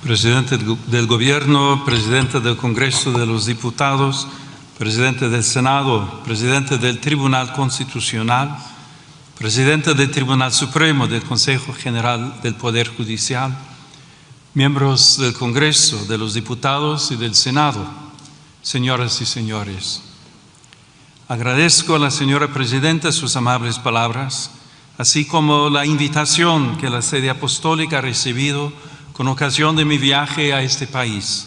Presidente del Gobierno, Presidente del Congreso de los Diputados, Presidente del Senado, Presidente del Tribunal Constitucional, Presidente del Tribunal Supremo del Consejo General del Poder Judicial, miembros del Congreso, de los Diputados y del Senado, señoras y señores. Agradezco a la señora Presidenta sus amables palabras, así como la invitación que la sede apostólica ha recibido con ocasión de mi viaje a este país,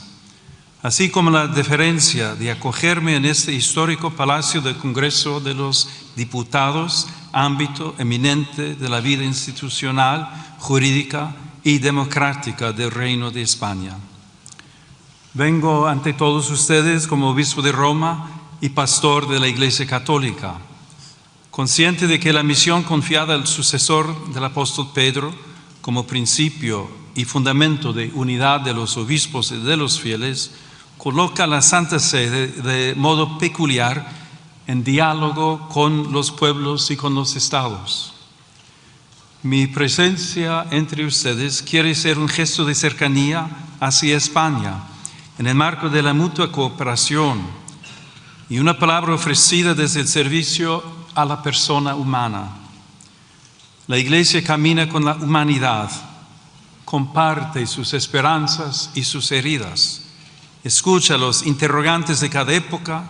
así como la deferencia de acogerme en este histórico Palacio del Congreso de los Diputados, ámbito eminente de la vida institucional, jurídica y democrática del Reino de España. Vengo ante todos ustedes como obispo de Roma y pastor de la Iglesia Católica, consciente de que la misión confiada al sucesor del apóstol Pedro como principio y fundamento de unidad de los obispos y de los fieles, coloca la Santa Sede de modo peculiar en diálogo con los pueblos y con los estados. Mi presencia entre ustedes quiere ser un gesto de cercanía hacia España, en el marco de la mutua cooperación y una palabra ofrecida desde el servicio a la persona humana. La Iglesia camina con la humanidad, comparte sus esperanzas y sus heridas, escucha los interrogantes de cada época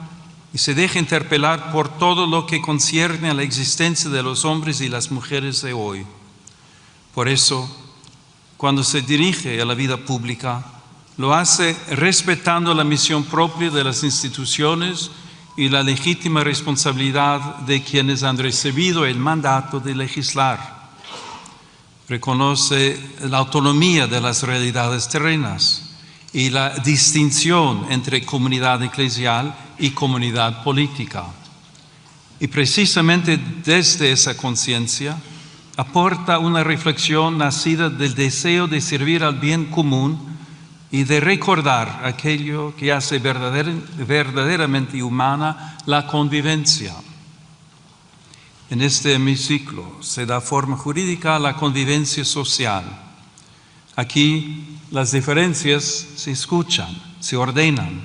y se deja interpelar por todo lo que concierne a la existencia de los hombres y las mujeres de hoy. Por eso, cuando se dirige a la vida pública, lo hace respetando la misión propia de las instituciones y la legítima responsabilidad de quienes han recibido el mandato de legislar. Reconoce la autonomía de las realidades terrenas y la distinción entre comunidad eclesial y comunidad política. Y precisamente desde esa conciencia aporta una reflexión nacida del deseo de servir al bien común y de recordar aquello que hace verdaderamente humana la convivencia. En este hemiciclo se da forma jurídica a la convivencia social. Aquí las diferencias se escuchan, se ordenan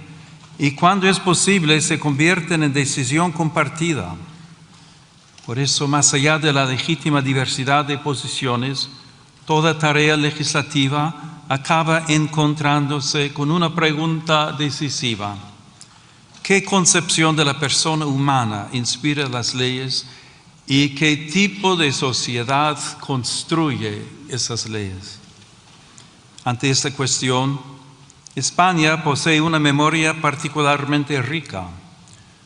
y cuando es posible se convierten en decisión compartida. Por eso, más allá de la legítima diversidad de posiciones, toda tarea legislativa acaba encontrándose con una pregunta decisiva. ¿Qué concepción de la persona humana inspira las leyes y qué tipo de sociedad construye esas leyes? Ante esta cuestión, España posee una memoria particularmente rica.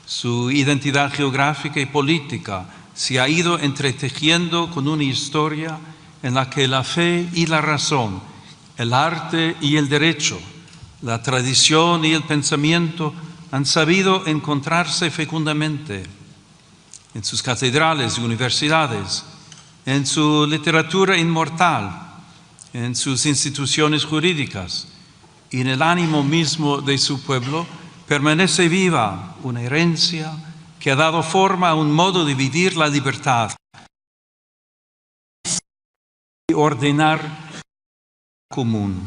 Su identidad geográfica y política se ha ido entretejiendo con una historia en la que la fe y la razón, el arte y el derecho, la tradición y el pensamiento han sabido encontrarse fecundamente en sus catedrales y universidades, en su literatura inmortal, en sus instituciones jurídicas y en el ánimo mismo de su pueblo, permanece viva una herencia que ha dado forma a un modo de vivir la libertad y ordenar común.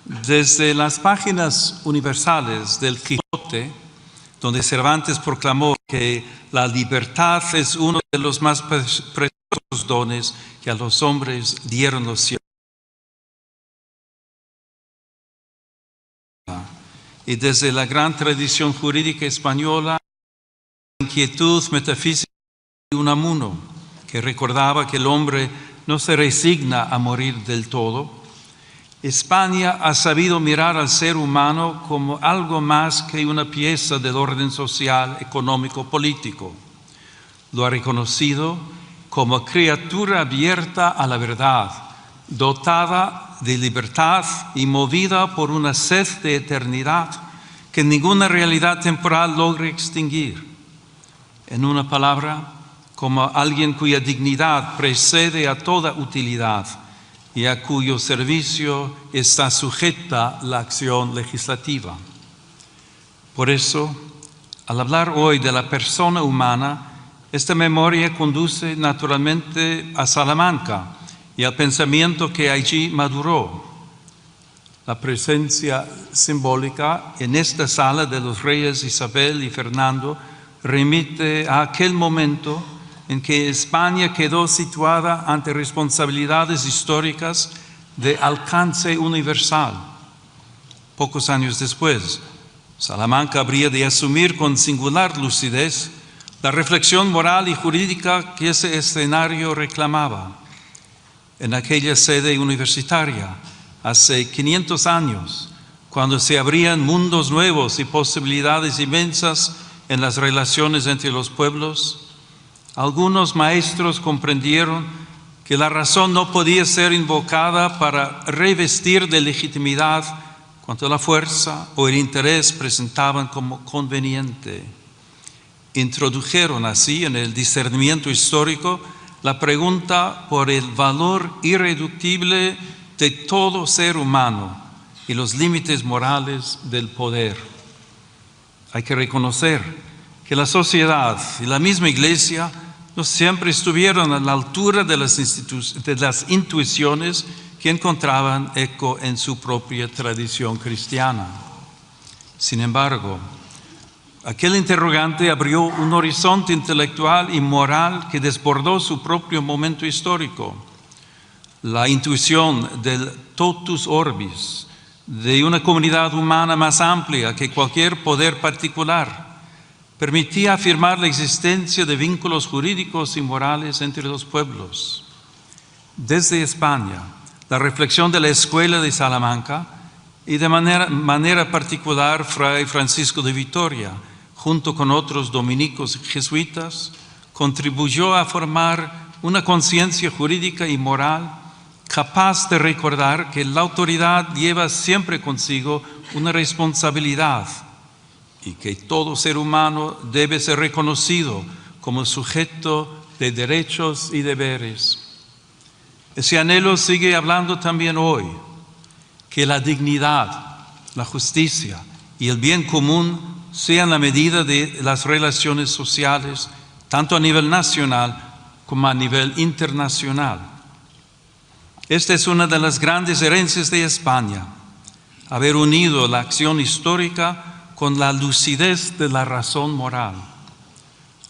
Desde las páginas universales del Quijote, donde Cervantes proclamó que la libertad es uno de los más preciosos dones que a los hombres dieron los cielos. Y desde la gran tradición jurídica española, la inquietud metafísica de Unamuno, que recordaba que el hombre no se resigna a morir del todo, España ha sabido mirar al ser humano como algo más que una pieza del orden social, económico, político. Lo ha reconocido como criatura abierta a la verdad, dotada de libertad y movida por una sed de eternidad que ninguna realidad temporal logra extinguir. En una palabra, como alguien cuya dignidad precede a toda utilidad y a cuyo servicio está sujeta la acción legislativa. Por eso, al hablar hoy de la persona humana, esta memoria conduce naturalmente a Salamanca y al pensamiento que allí maduró. La presencia simbólica en esta sala de los reyes Isabel y Fernando remite a aquel momento en que España quedó situada ante responsabilidades históricas de alcance universal. Pocos años después, Salamanca habría de asumir con singular lucidez la reflexión moral y jurídica que ese escenario reclamaba. En aquella sede universitaria, hace 500 años, cuando se abrían mundos nuevos y posibilidades inmensas en las relaciones entre los pueblos, algunos maestros comprendieron que la razón no podía ser invocada para revestir de legitimidad cuanto la fuerza o el interés presentaban como conveniente. Introdujeron así en el discernimiento histórico la pregunta por el valor irreductible de todo ser humano y los límites morales del poder. Hay que reconocer que la sociedad y la misma Iglesia no siempre estuvieron a la altura de las intuiciones que encontraban eco en su propia tradición cristiana. Sin embargo, aquel interrogante abrió un horizonte intelectual y moral que desbordó su propio momento histórico. La intuición del totus orbis, de una comunidad humana más amplia que cualquier poder particular, permitía afirmar la existencia de vínculos jurídicos y morales entre los pueblos. Desde España, la reflexión de la Escuela de Salamanca y de manera particular Fray Francisco de Vitoria, junto con otros dominicos y jesuitas, contribuyó a formar una conciencia jurídica y moral capaz de recordar que la autoridad lleva siempre consigo una responsabilidad y que todo ser humano debe ser reconocido como sujeto de derechos y deberes. Ese anhelo sigue hablando también hoy, que la dignidad, la justicia y el bien común sean la medida de las relaciones sociales, tanto a nivel nacional como a nivel internacional. Esta es una de las grandes herencias de España, haber unido la acción histórica con la lucidez de la razón moral.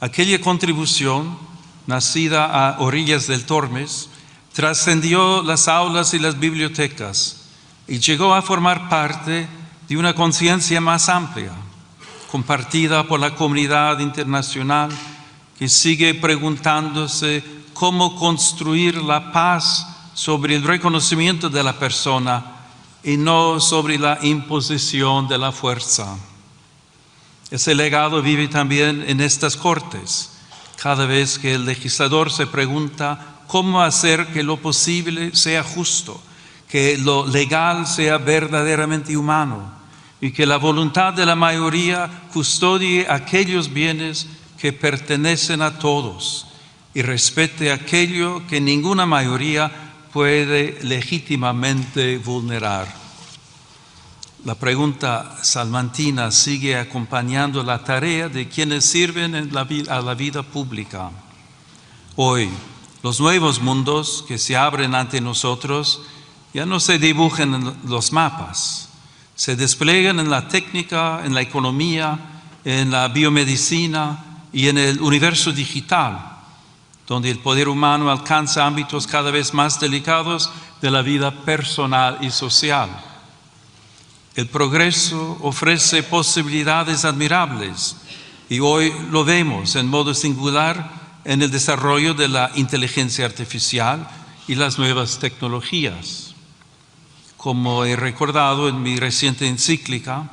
Aquella contribución, nacida a orillas del Tormes, trascendió las aulas y las bibliotecas y llegó a formar parte de una conciencia más amplia, compartida por la comunidad internacional que sigue preguntándose cómo construir la paz sobre el reconocimiento de la persona y no sobre la imposición de la fuerza. Ese legado vive también en estas Cortes, cada vez que el legislador se pregunta cómo hacer que lo posible sea justo, que lo legal sea verdaderamente humano y que la voluntad de la mayoría custodie aquellos bienes que pertenecen a todos y respete aquello que ninguna mayoría puede legítimamente vulnerar. La pregunta salmantina sigue acompañando la tarea de quienes sirven a la vida pública. Hoy, los nuevos mundos que se abren ante nosotros ya no se dibujan en los mapas, se despliegan en la técnica, en la economía, en la biomedicina y en el universo digital, donde el poder humano alcanza ámbitos cada vez más delicados de la vida personal y social. El progreso ofrece posibilidades admirables y hoy lo vemos en modo singular en el desarrollo de la inteligencia artificial y las nuevas tecnologías. Como he recordado en mi reciente encíclica,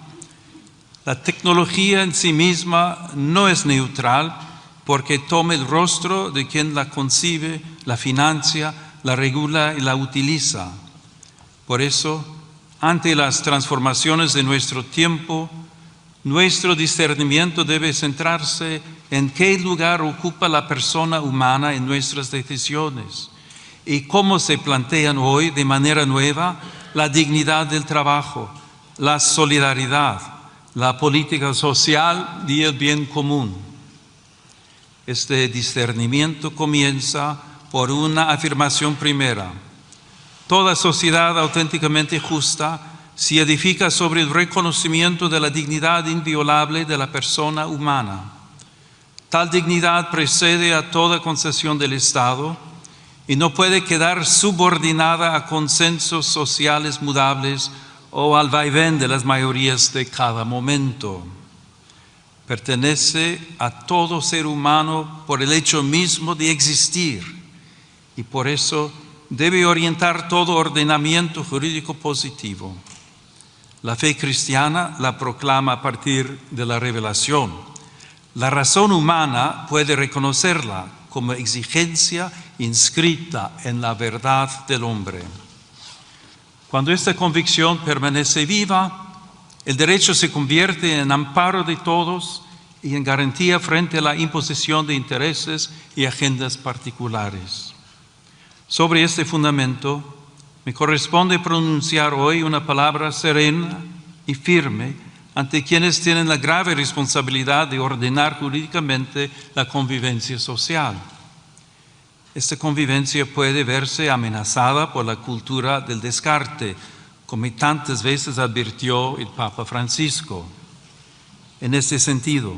la tecnología en sí misma no es neutral porque toma el rostro de quien la concibe, la financia, la regula y la utiliza. Por eso, ante las transformaciones de nuestro tiempo, nuestro discernimiento debe centrarse en qué lugar ocupa la persona humana en nuestras decisiones y cómo se plantean hoy de manera nueva la dignidad del trabajo, la solidaridad, la política social y el bien común. Este discernimiento comienza por una afirmación primera. Toda sociedad auténticamente justa se edifica sobre el reconocimiento de la dignidad inviolable de la persona humana. Tal dignidad precede a toda concesión del Estado y no puede quedar subordinada a consensos sociales mudables o al vaivén de las mayorías de cada momento. Pertenece a todo ser humano por el hecho mismo de existir y por eso debe orientar todo ordenamiento jurídico positivo. La fe cristiana la proclama a partir de la revelación. La razón humana puede reconocerla como exigencia inscrita en la verdad del hombre. Cuando esta convicción permanece viva, el derecho se convierte en amparo de todos y en garantía frente a la imposición de intereses y agendas particulares. Sobre este fundamento, me corresponde pronunciar hoy una palabra serena y firme ante quienes tienen la grave responsabilidad de ordenar jurídicamente la convivencia social. Esta convivencia puede verse amenazada por la cultura del descarte, como tantas veces advirtió el Papa Francisco. En este sentido,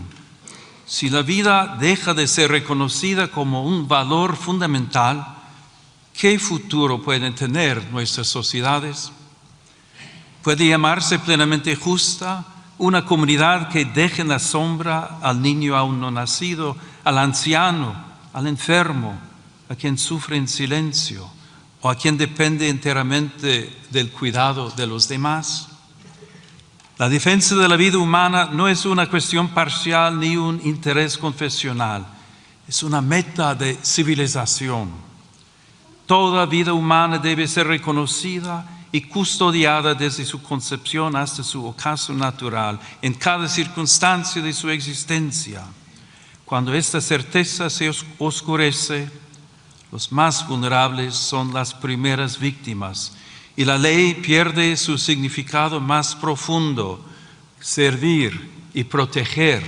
si la vida deja de ser reconocida como un valor fundamental, ¿qué futuro pueden tener nuestras sociedades? ¿Puede llamarse plenamente justa una comunidad que deje en la sombra al niño aún no nacido, al anciano, al enfermo, a quien sufre en silencio o a quien depende enteramente del cuidado de los demás? La defensa de la vida humana no es una cuestión parcial ni un interés confesional, es una meta de civilización. Toda vida humana debe ser reconocida y custodiada desde su concepción hasta su ocaso natural, en cada circunstancia de su existencia. Cuando esta certeza se oscurece, los más vulnerables son las primeras víctimas y la ley pierde su significado más profundo, servir y proteger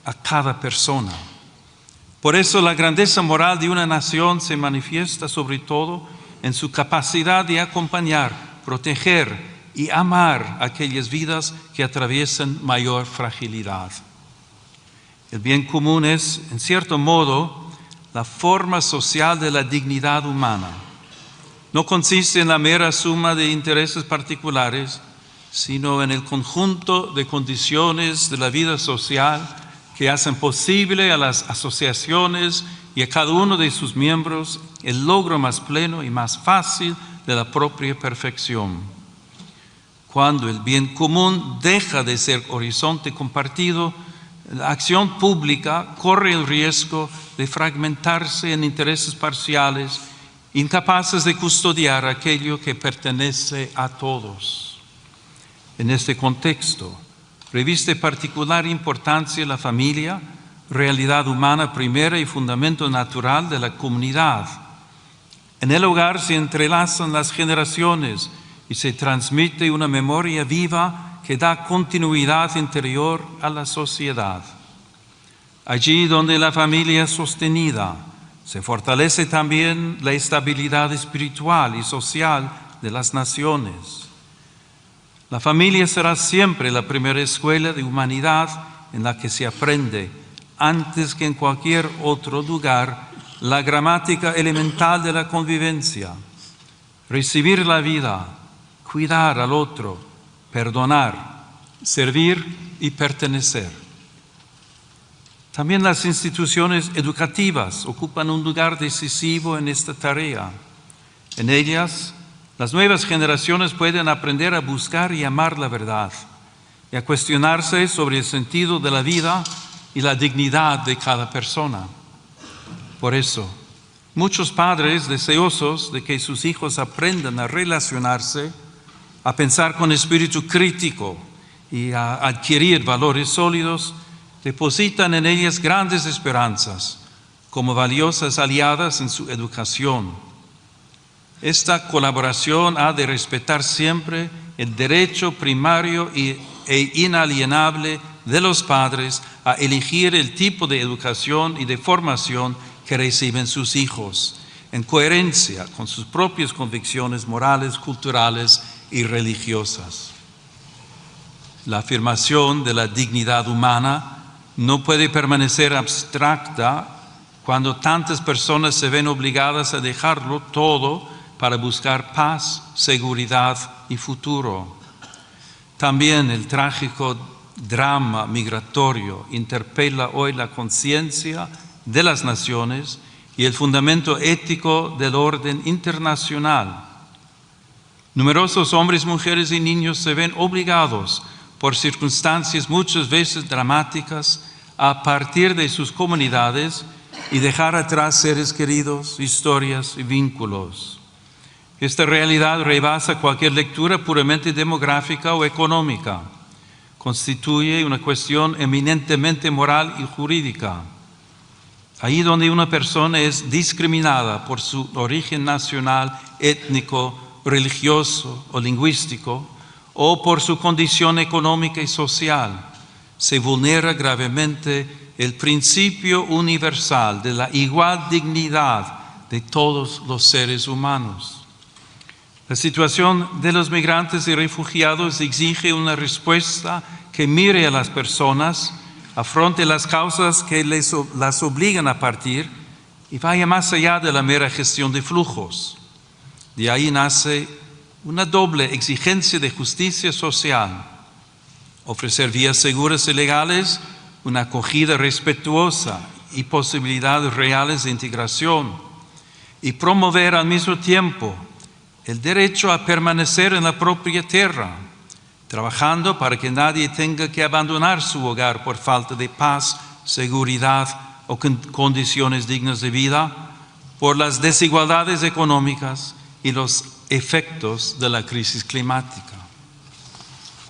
a cada persona. Por eso la grandeza moral de una nación se manifiesta sobre todo en su capacidad de acompañar, proteger y amar aquellas vidas que atraviesan mayor fragilidad. El bien común es, en cierto modo, la forma social de la dignidad humana. No consiste en la mera suma de intereses particulares, sino en el conjunto de condiciones de la vida social que hacen posible a las asociaciones y a cada uno de sus miembros el logro más pleno y más fácil de la propia perfección. Cuando el bien común deja de ser horizonte compartido, la acción pública corre el riesgo de fragmentarse en intereses parciales, incapaces de custodiar aquello que pertenece a todos. En este contexto, reviste particular importancia la familia, realidad humana primera y fundamento natural de la comunidad. En el hogar se entrelazan las generaciones y se transmite una memoria viva que da continuidad interior a la sociedad. Allí donde la familia es sostenida, se fortalece también la estabilidad espiritual y social de las naciones. La familia será siempre la primera escuela de humanidad en la que se aprende, antes que en cualquier otro lugar, la gramática elemental de la convivencia. Recibir la vida, cuidar al otro, perdonar, servir y pertenecer. También las instituciones educativas ocupan un lugar decisivo en esta tarea. En ellas, las nuevas generaciones pueden aprender a buscar y amar la verdad y a cuestionarse sobre el sentido de la vida y la dignidad de cada persona. Por eso, muchos padres deseosos de que sus hijos aprendan a relacionarse, a pensar con espíritu crítico y a adquirir valores sólidos, depositan en ellas grandes esperanzas como valiosas aliadas en su educación. Esta colaboración ha de respetar siempre el derecho primario e inalienable de los padres a elegir el tipo de educación y de formación que reciben sus hijos, en coherencia con sus propias convicciones morales, culturales y religiosas. La afirmación de la dignidad humana no puede permanecer abstracta cuando tantas personas se ven obligadas a dejarlo todo para buscar paz, seguridad y futuro. También el trágico drama migratorio interpela hoy la conciencia de las naciones y el fundamento ético del orden internacional. Numerosos hombres, mujeres y niños se ven obligados por circunstancias muchas veces dramáticas a partir de sus comunidades y dejar atrás seres queridos, historias y vínculos. Esta realidad rebasa cualquier lectura puramente demográfica o económica. Constituye una cuestión eminentemente moral y jurídica. Ahí donde una persona es discriminada por su origen nacional, étnico, religioso o lingüístico, o por su condición económica y social, se vulnera gravemente el principio universal de la igual dignidad de todos los seres humanos. La situación de los migrantes y refugiados exige una respuesta que mire a las personas, afronte las causas que las obligan a partir y vaya más allá de la mera gestión de flujos. De ahí nace una doble exigencia de justicia social: ofrecer vías seguras y legales, una acogida respetuosa y posibilidades reales de integración, y promover al mismo tiempo el derecho a permanecer en la propia tierra, trabajando para que nadie tenga que abandonar su hogar por falta de paz, seguridad o condiciones dignas de vida, por las desigualdades económicas y los efectos de la crisis climática.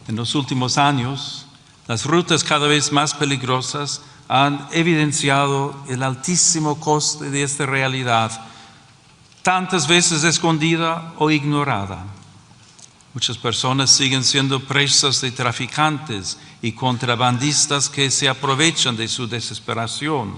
En los últimos años, las rutas cada vez más peligrosas han evidenciado el altísimo coste de esta realidad, tantas veces escondida o ignorada. Muchas personas siguen siendo presas de traficantes y contrabandistas que se aprovechan de su desesperación.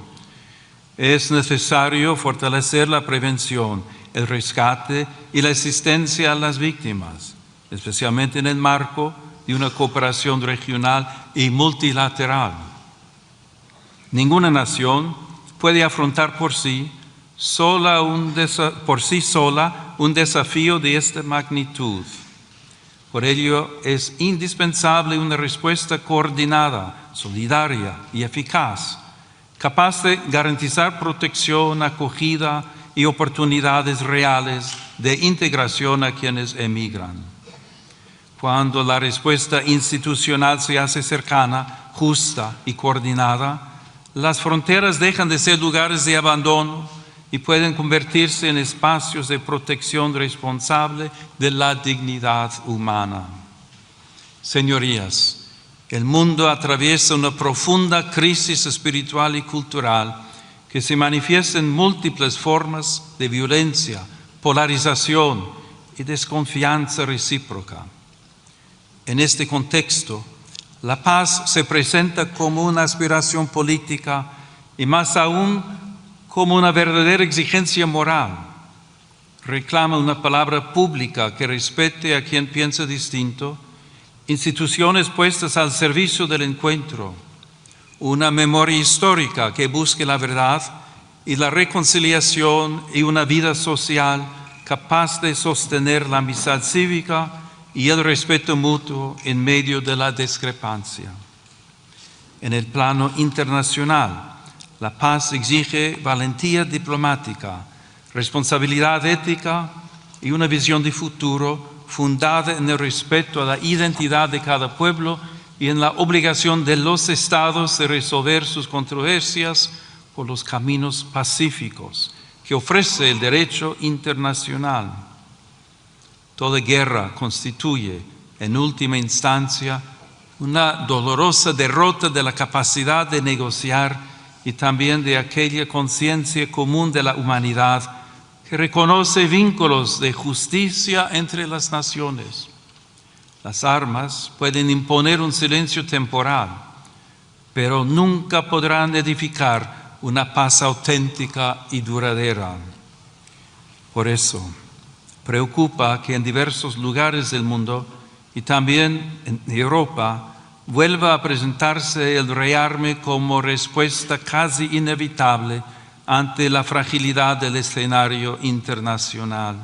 Es necesario fortalecer la prevención, el rescate y la asistencia a las víctimas, especialmente en el marco de una cooperación regional y multilateral. Ninguna nación puede afrontar por sí sola un desafío de esta magnitud. Por ello es indispensable una respuesta coordinada, solidaria y eficaz, capaz de garantizar protección, acogida y oportunidades reales de integración a quienes emigran. Cuando la respuesta institucional se hace cercana, justa y coordinada, las fronteras dejan de ser lugares de abandono y pueden convertirse en espacios de protección responsable de la dignidad humana. Señorías, el mundo atraviesa una profunda crisis espiritual y cultural que se manifiesta en múltiples formas de violencia, polarización y desconfianza recíproca. En este contexto, la paz se presenta como una aspiración política y más aún como una verdadera exigencia moral. Reclama una palabra pública que respete a quien piensa distinto, instituciones puestas al servicio del encuentro, una memoria histórica que busque la verdad y la reconciliación y una vida social capaz de sostener la amistad cívica y el respeto mutuo en medio de la discrepancia. En el plano internacional, la paz exige valentía diplomática, responsabilidad ética y una visión de futuro fundada en el respeto a la identidad de cada pueblo y en la obligación de los estados de resolver sus controversias por los caminos pacíficos que ofrece el derecho internacional. Toda guerra constituye, en última instancia, una dolorosa derrota de la capacidad de negociar y también de aquella conciencia común de la humanidad que reconoce vínculos de justicia entre las naciones. Las armas pueden imponer un silencio temporal, pero nunca podrán edificar una paz auténtica y duradera. Por eso, preocupa que en diversos lugares del mundo y también en Europa vuelva a presentarse el rearme como respuesta casi inevitable ante la fragilidad del escenario internacional.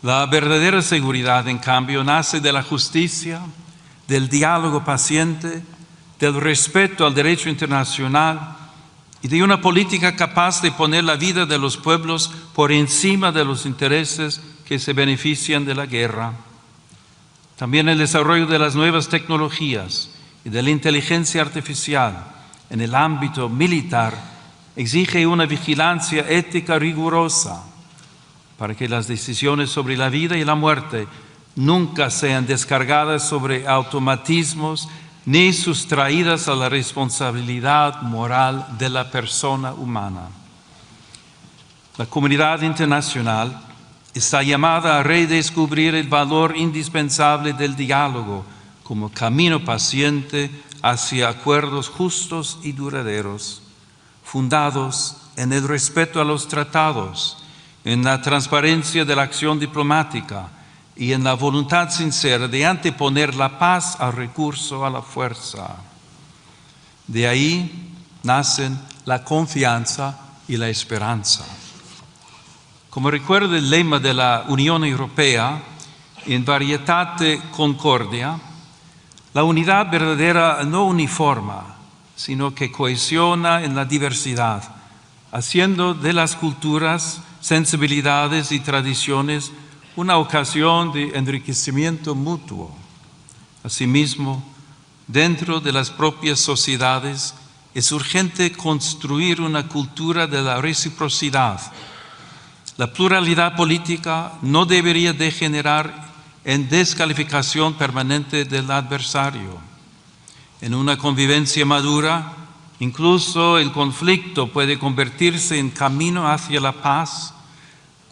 La verdadera seguridad, en cambio, nace de la justicia, del diálogo paciente, del respeto al derecho internacional y de una política capaz de poner la vida de los pueblos por encima de los intereses que se benefician de la guerra. También el desarrollo de las nuevas tecnologías y de la inteligencia artificial en el ámbito militar exige una vigilancia ética rigurosa para que las decisiones sobre la vida y la muerte nunca sean descargadas sobre automatismos ni sustraídas a la responsabilidad moral de la persona humana. La comunidad internacional está llamada a redescubrir el valor indispensable del diálogo como camino paciente hacia acuerdos justos y duraderos, fundados en el respeto a los tratados, en la transparencia de la acción diplomática y en la voluntad sincera de anteponer la paz al recurso a la fuerza. De ahí nacen la confianza y la esperanza. Como recuerda el lema de la Unión Europea, in varietate concordia, la unidad verdadera no uniforma, sino que cohesiona en la diversidad, haciendo de las culturas, sensibilidades y tradiciones una ocasión de enriquecimiento mutuo. Asimismo, dentro de las propias sociedades es urgente construir una cultura de la reciprocidad. La pluralidad política no debería degenerar en descalificación permanente del adversario. En una convivencia madura, incluso el conflicto puede convertirse en camino hacia la paz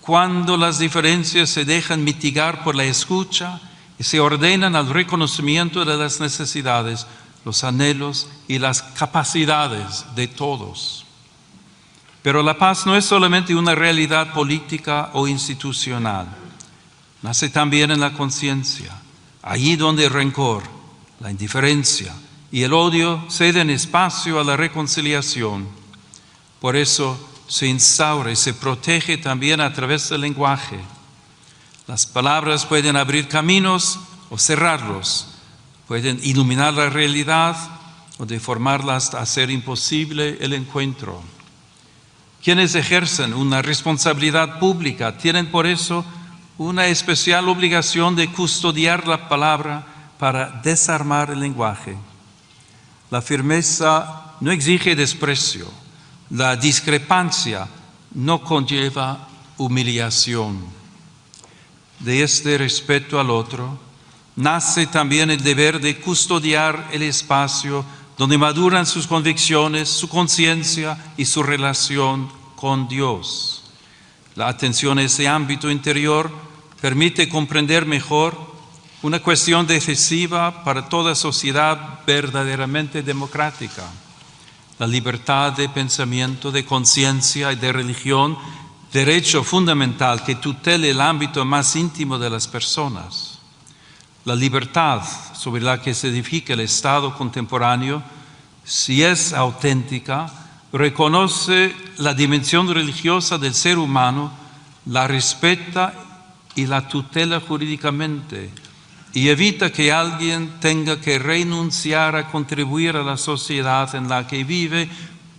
cuando las diferencias se dejan mitigar por la escucha y se ordenan al reconocimiento de las necesidades, los anhelos y las capacidades de todos. Pero la paz no es solamente una realidad política o institucional. Nace también en la conciencia, allí donde el rencor, la indiferencia y el odio ceden espacio a la reconciliación. Por eso se instaura y se protege también a través del lenguaje. Las palabras pueden abrir caminos o cerrarlos, pueden iluminar la realidad o deformarla hasta hacer imposible el encuentro. Quienes ejercen una responsabilidad pública tienen por eso una especial obligación de custodiar la palabra para desarmar el lenguaje. La firmeza no exige desprecio. La discrepancia no conlleva humillación. De este respeto al otro nace también el deber de custodiar el espacio donde maduran sus convicciones, su conciencia y su relación con Dios. La atención a ese ámbito interior permite comprender mejor una cuestión decisiva para toda sociedad verdaderamente democrática: la libertad de pensamiento, de conciencia y de religión, derecho fundamental que tutele el ámbito más íntimo de las personas. La libertad sobre la que se edifica el Estado contemporáneo, si es auténtica, reconoce la dimensión religiosa del ser humano, la respeta y la tutela jurídicamente, y evita que alguien tenga que renunciar a contribuir a la sociedad en la que vive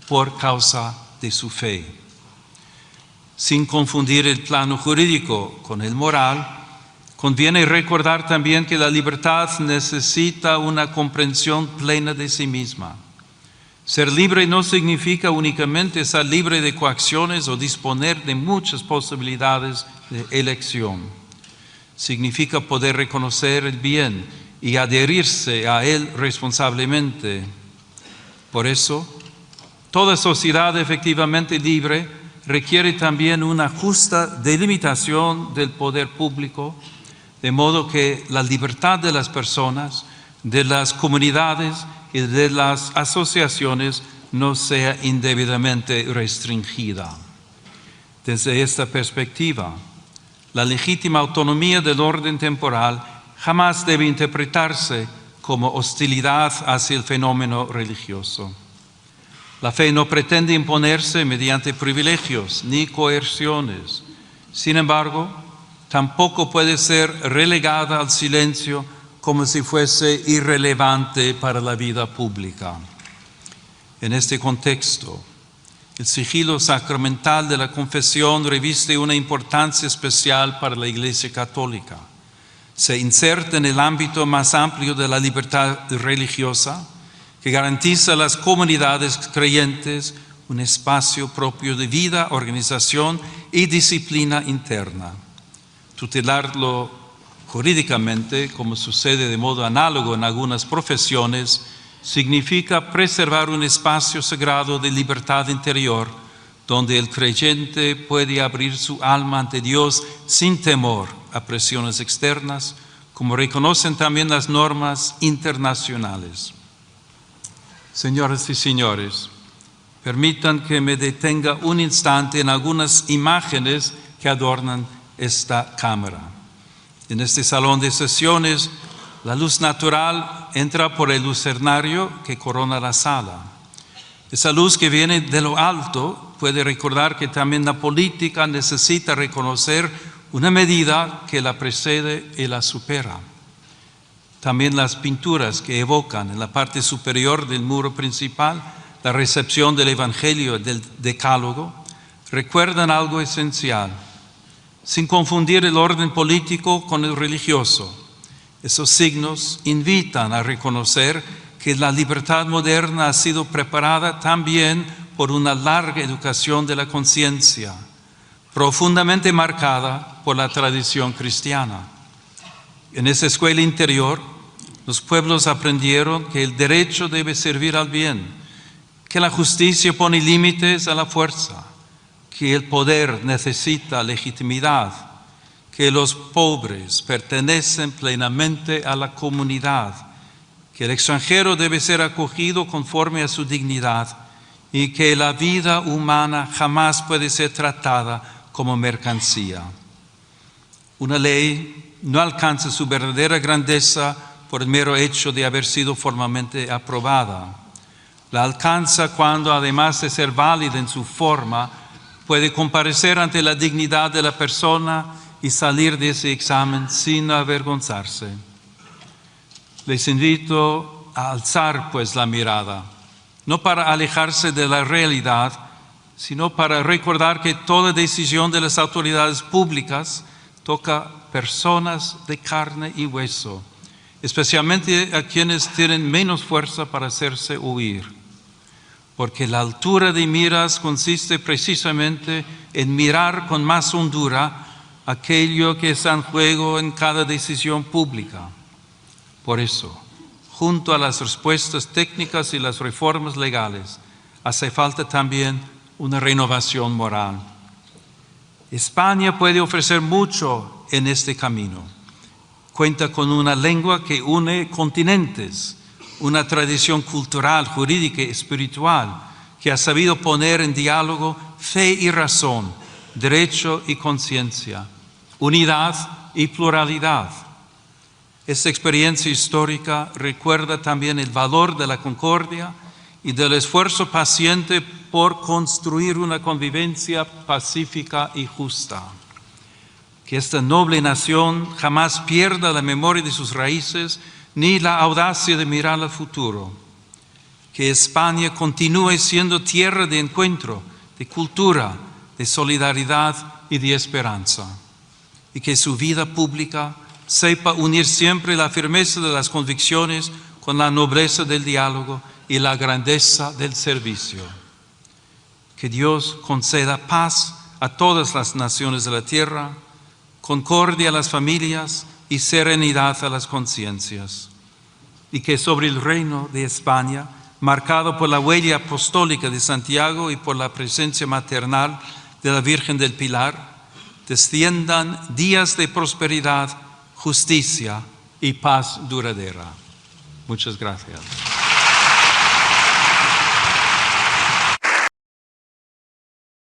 por causa de su fe. Sin confundir el plano jurídico con el moral, conviene recordar también que la libertad necesita una comprensión plena de sí misma. Ser libre no significa únicamente estar libre de coacciones o disponer de muchas posibilidades de elección. Significa poder reconocer el bien y adherirse a él responsablemente. Por eso, toda sociedad efectivamente libre requiere también una justa delimitación del poder público, de modo que la libertad de las personas, de las comunidades y de las asociaciones no sea indebidamente restringida. Desde esta perspectiva, la legítima autonomía del orden temporal jamás debe interpretarse como hostilidad hacia el fenómeno religioso. La fe no pretende imponerse mediante privilegios ni coerciones. Sin embargo, tampoco puede ser relegada al silencio como si fuese irrelevante para la vida pública. En este contexto, el sigilo sacramental de la confesión reviste una importancia especial para la Iglesia Católica. Se inserta en el ámbito más amplio de la libertad religiosa, que garantiza a las comunidades creyentes un espacio propio de vida, organización y disciplina interna. Tutelarlo jurídicamente, como sucede de modo análogo en algunas profesiones, significa preservar un espacio sagrado de libertad interior, donde el creyente puede abrir su alma ante Dios sin temor a presiones externas, como reconocen también las normas internacionales. Señoras y señores, permitan que me detenga un instante en algunas imágenes que adornan esta cámara. En este salón de sesiones, la luz natural entra por el lucernario que corona la sala. Esa luz que viene de lo alto puede recordar que también la política necesita reconocer una medida que la precede y la supera. También las pinturas que evocan en la parte superior del muro principal la recepción del Evangelio del Decálogo recuerdan algo esencial, sin confundir el orden político con el religioso. Esos signos invitan a reconocer que la libertad moderna ha sido preparada también por una larga educación de la conciencia, profundamente marcada por la tradición cristiana. En esa escuela interior, los pueblos aprendieron que el derecho debe servir al bien, que la justicia pone límites a la fuerza, que el poder necesita legitimidad, que los pobres pertenecen plenamente a la comunidad, que el extranjero debe ser acogido conforme a su dignidad y que la vida humana jamás puede ser tratada como mercancía. Una ley no alcanza su verdadera grandeza por el mero hecho de haber sido formalmente aprobada. La alcanza cuando, además de ser válida en su forma, puede comparecer ante la dignidad de la persona y salir de ese examen sin avergonzarse. Les invito a alzar pues la mirada, no para alejarse de la realidad, sino para recordar que toda decisión de las autoridades públicas toca personas de carne y hueso, especialmente a quienes tienen menos fuerza para hacerse oír. Porque la altura de miras consiste precisamente en mirar con más hondura aquello que está en juego en cada decisión pública. Por eso, junto a las respuestas técnicas y las reformas legales, hace falta también una renovación moral. España puede ofrecer mucho en este camino. Cuenta con una lengua que une continentes, una tradición cultural, jurídica y espiritual que ha sabido poner en diálogo fe y razón, derecho y conciencia, unidad y pluralidad. Esta experiencia histórica recuerda también el valor de la concordia y del esfuerzo paciente por construir una convivencia pacífica y justa. Que esta noble nación jamás pierda la memoria de sus raíces ni la audacia de mirar al futuro. Que España continúe siendo tierra de encuentro, de cultura, de solidaridad y de esperanza. Y que su vida pública sepa unir siempre la firmeza de las convicciones con la nobleza del diálogo y la grandeza del servicio. Que Dios conceda paz a todas las naciones de la tierra, concordia a las familias y serenidad a las conciencias. Y que sobre el reino de España, marcado por la huella apostólica de Santiago y por la presencia maternal de la Virgen del Pilar, desciendan días de prosperidad, justicia y paz duradera. Muchas gracias.